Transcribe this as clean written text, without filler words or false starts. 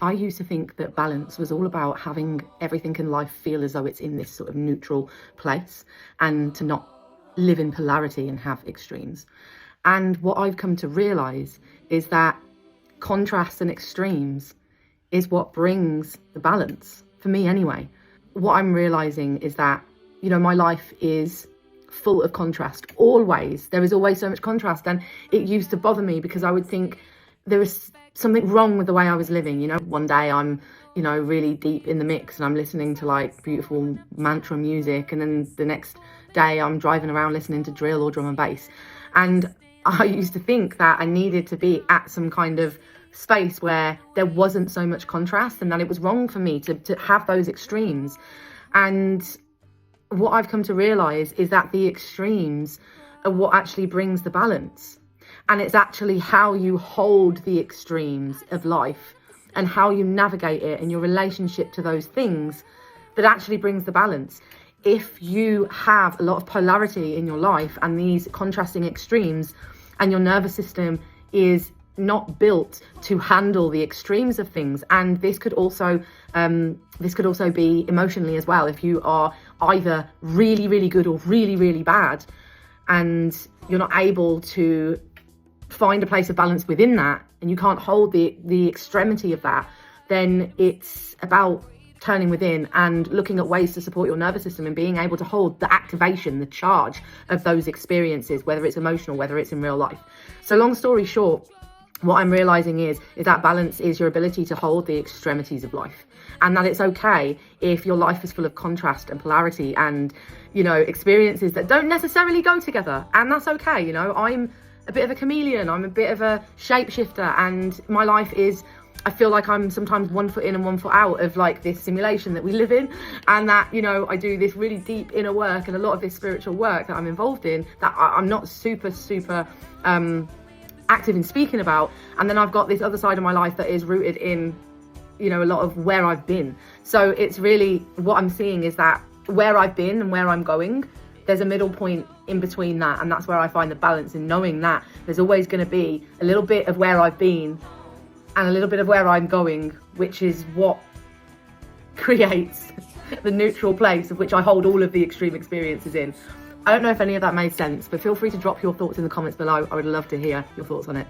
I used to think that balance was all about having everything in life feel as though it's in this sort of neutral place and to not live in polarity and have extremes. And what I've come to realise is that contrasts and extremes is what brings the balance, for me anyway. What I'm realising is that, you know, my life is full of contrast, always. There is always so much contrast, and it used to bother me because I would think there was something wrong with the way I was living. You know, one day I'm, you know, really deep in the mix and I'm listening to like beautiful mantra music, and then the next day I'm driving around listening to drill or drum and bass. And I used to think that I needed to be at some kind of space where there wasn't so much contrast, and that it was wrong for me to have those extremes. And what I've come to realise is that the extremes are what actually brings the balance. And it's actually how you hold the extremes of life and how you navigate it and your relationship to those things that actually brings the balance. If you have a lot of polarity in your life and these contrasting extremes, and your nervous system is not built to handle the extremes of things, and this could also be emotionally as well. If you are either really, really good or really, really bad, and you're not able to find a place of balance within that, and you can't hold the extremity of that, then it's about turning within and looking at ways to support your nervous system and being able to hold the activation, the charge of those experiences, whether it's emotional, whether it's in real life. So long story short, what I'm realizing is that balance is your ability to hold the extremities of life, and that it's okay if your life is full of contrast and polarity and, you know, experiences that don't necessarily go together. And that's okay. You know, I'm a bit of a chameleon. I'm a bit of a shapeshifter, and my life is, I feel like I'm sometimes 1 foot in and 1 foot out of like this simulation that we live in, and that, you know, I do this really deep inner work and a lot of this spiritual work that I'm involved in that I'm not super active in speaking about. And then I've got this other side of my life that is rooted in, you know, a lot of where I've been. So it's really, what I'm seeing is that where I've been and where I'm going, there's a middle point in between that, and that's where I find the balance in knowing that there's always going to be a little bit of where I've been and a little bit of where I'm going, which is what creates the neutral place of which I hold all of the extreme experiences in. I don't know if any of that made sense, but feel free to drop your thoughts in the comments below. I would love to hear your thoughts on it.